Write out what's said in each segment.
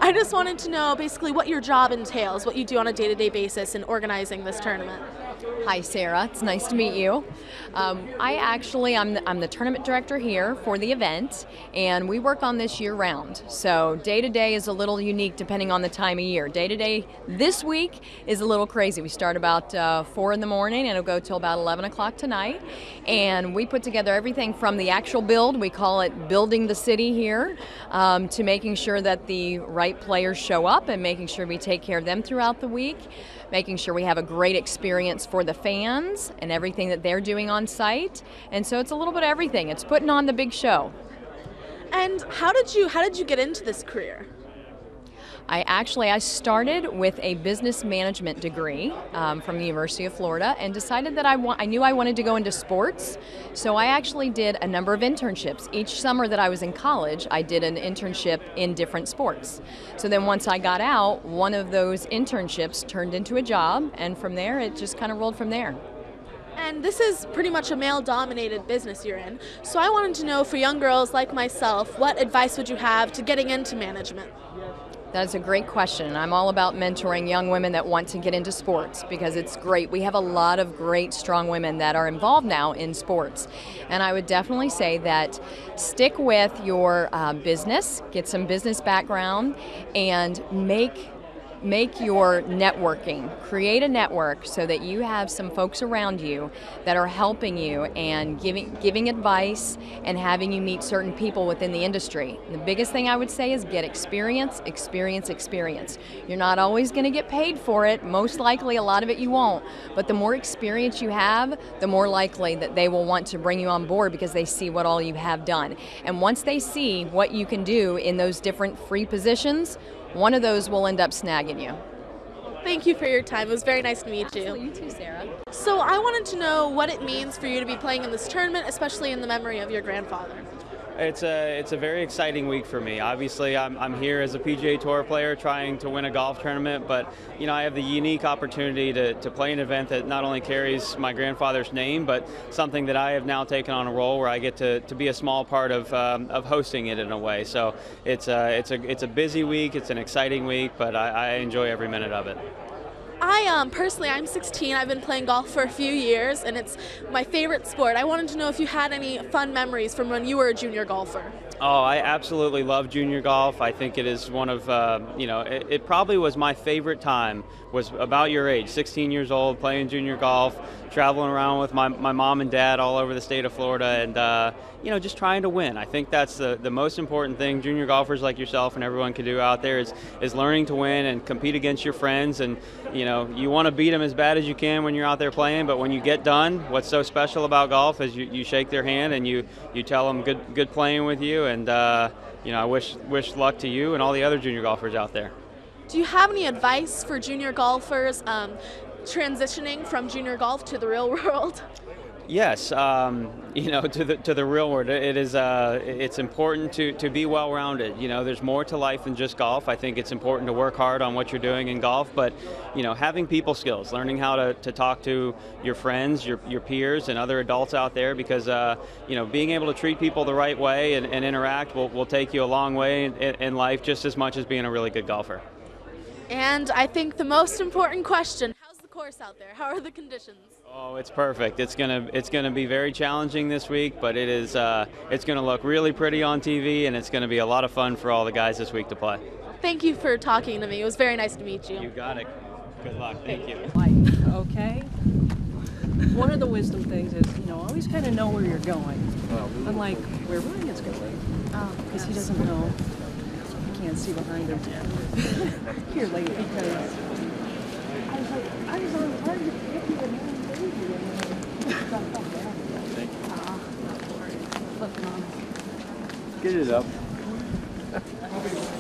I just wanted to know basically what your job entails, what you do on a day-to-day basis in organizing this tournament. Hi, Sarah. It's nice to meet you. I'm the tournament director here for the event, and we work on this year-round. So day-to-day is a little unique depending on the time of year. Day-to-day this week is a little crazy. We start about 4 in the morning, and it'll go till about 11 o'clock tonight. And we put together everything from the actual build, we call it building the city here, to making sure that the right players show up and making sure we take care of them throughout the week, making sure we have a great experience for the fans and everything that they're doing on site. And so it's a little bit of everything. It's putting on the big show. And how did you get into this career? I started with a business management degree from the University of Florida and decided that I knew I wanted to go into sports. So I actually did a number of internships. Each summer that I was in college, I did an internship in different sports. So then once I got out, one of those internships turned into a job, and from there it just kind of rolled from there. And this is pretty much a male-dominated business you're in. So I wanted to know, for young girls like myself, what advice would you have to getting into management? That's a great question. I'm all about mentoring young women that want to get into sports because it's great. We have a lot of great, strong women that are involved now in sports. And I would definitely say that stick with your business, get some business background, and make your networking. Create a network so that you have some folks around you that are helping you and giving advice and having you meet certain people within the industry. And the biggest thing I would say is get experience, experience, experience. You're not always going to get paid for it. Most likely a lot of it you won't. But the more experience you have, the more likely that they will want to bring you on board because they see what all you have done. And once they see what you can do in those different free positions, one of those will end up snagging you. Thank you for your time. It was very nice to meet you. Absolutely. You too, Sarah. So I wanted to know what it means for you to be playing in this tournament, especially in the memory of your grandfather. It's a very exciting week for me. Obviously, I'm here as a PGA Tour player trying to win a golf tournament, but I have the unique opportunity to play an event that not only carries my grandfather's name, but something that I have now taken on a role where I get to be a small part of hosting it in a way. So it's a busy week, it's an exciting week, but I enjoy every minute of it. Personally, I'm 16. I've been playing golf for a few years, and it's my favorite sport. I wanted to know if you had any fun memories from when you were a junior golfer. Oh, I absolutely love junior golf. I think it is one of, it probably was my favorite time, was about your age, 16 years old, playing junior golf, traveling around with my mom and dad all over the state of Florida, and, just trying to win. I think that's the most important thing junior golfers like yourself and everyone can do out there is learning to win and compete against your friends. And, you want to beat them as bad as you can when you're out there playing, but when you get done, what's so special about golf is you shake their hand and you tell them good playing with you. And I wish luck to you and all the other junior golfers out there. Do you have any advice for junior golfers transitioning from junior golf to the real world? Yes, to the real world. It's important to be well-rounded. There's more to life than just golf. I think it's important to work hard on what you're doing in golf, but having people skills, learning how to talk to your friends, your peers, and other adults out there, because being able to treat people the right way and interact will take you a long way in life, just as much as being a really good golfer. And I think the most important question: how's the course out there? How are the conditions? Oh, it's perfect. It's gonna be very challenging this week, but it's gonna look really pretty on TV, and it's gonna be a lot of fun for all the guys this week to play. Thank you for talking to me. It was very nice to meet you. You got it. Good luck. Thank you. Okay. One of the wisdom things is, always kind of know where you're going. Unlike where Ryan's going. Because he doesn't know. He can't see behind him. Here, lady, because I was on target to get you a Get it up.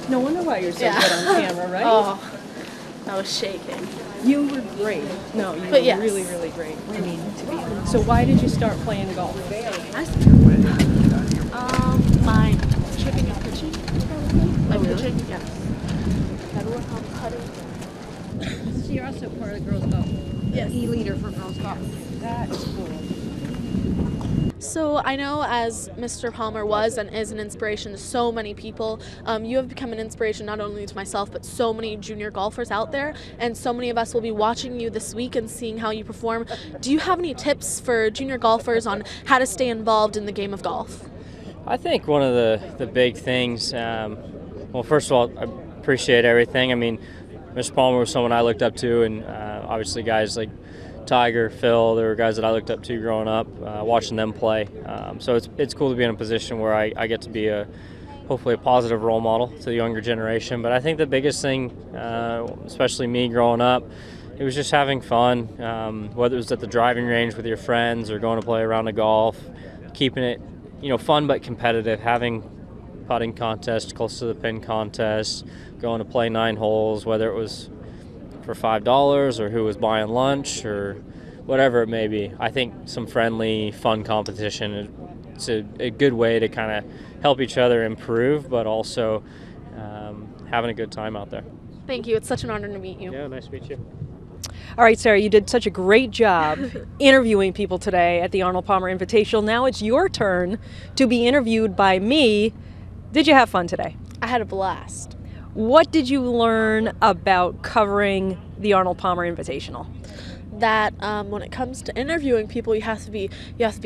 No wonder why you're so good on camera, right? Oh, I was shaking. You were great. No, you were really, really great. I mean, so why did you start playing golf? My chipping and pitching. My pitching, yes. I learned how to putting. So you're also part of the girls golf. Yes. E-leader for girls golf. That's cool. So I know as Mr. Palmer was and is an inspiration to so many people, you have become an inspiration not only to myself but so many junior golfers out there, and so many of us will be watching you this week and seeing how you perform. Do you have any tips for junior golfers on how to stay involved in the game of golf? I think one of the big things, well, first of all, I appreciate everything. I mean, Mr. Palmer was someone I looked up to, and obviously guys like Tiger, Phil, there were guys that I looked up to growing up, watching them play. So it's cool to be in a position where I get to be hopefully a positive role model to the younger generation. But I think the biggest thing, especially me growing up, it was just having fun, whether it was at the driving range with your friends or going to play a round of golf, keeping it fun but competitive, having putting contests, close to the pin contests, going to play 9 holes, whether it was for $5 or who was buying lunch or whatever it may be. I think some friendly, fun competition is a good way to kind of help each other improve, but also having a good time out there. Thank you. It's such an honor to meet you. Yeah, nice to meet you. All right, Sarah, you did such a great job interviewing people today at the Arnold Palmer Invitational. Now it's your turn to be interviewed by me. Did you have fun today? I had a blast. What did you learn about covering the Arnold Palmer Invitational? That when it comes to interviewing people, you have to be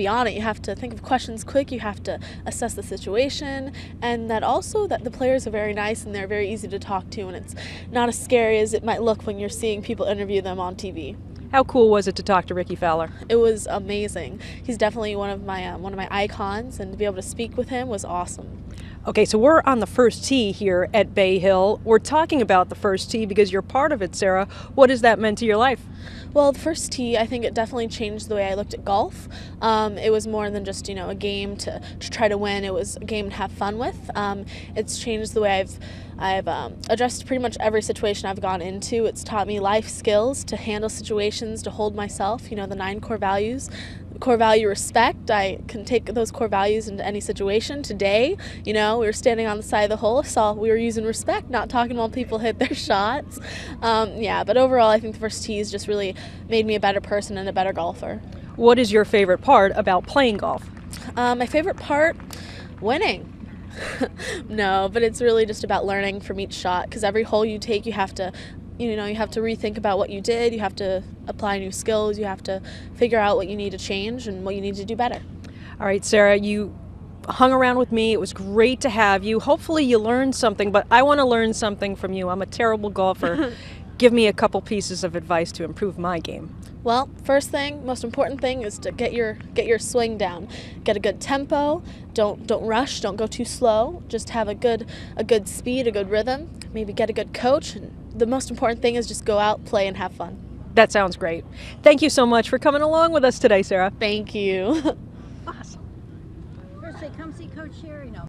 on it. You have to think of questions quick. You have to assess the situation, and that also that the players are very nice and they're very easy to talk to, and it's not as scary as it might look when you're seeing people interview them on TV. How cool was it to talk to Ricky Fowler? It was amazing. He's definitely one of my icons, and to be able to speak with him was awesome. Okay, so we're on the first tee here at Bay Hill. We're talking about the first tee because you're part of it, Sarah. What has that meant to your life? Well, the first tee, I think it definitely changed the way I looked at golf. It was more than just, a game to try to win. It was a game to have fun with. It's changed the way I've addressed pretty much every situation I've gone into. It's taught me life skills to handle situations, to hold myself, the 9 core values. Core value respect. I can take those core values into any situation. Today, we were standing on the side of the hole, we were using respect, not talking while people hit their shots. But overall, I think the first tees just really made me a better person and a better golfer. What is your favorite part about playing golf? My favorite part? Winning. No, but it's really just about learning from each shot, because every hole you take, you have to rethink about what you did, you have to apply new skills, you have to figure out what you need to change and what you need to do better. All right, Sarah, you hung around with me. It was great to have you. Hopefully you learned something, but I want to learn something from you. I'm a terrible golfer. Give me a couple pieces of advice to improve my game. Well, first thing, most important thing is to get your swing down. Get a good tempo. Don't rush. Don't go too slow. Just have a good speed, a good rhythm. Maybe get a good coach. And the most important thing is just go out, play, and have fun. That sounds great. Thank you so much for coming along with us today, Sarah. Thank you. First, say, come see Coach Sherry. No.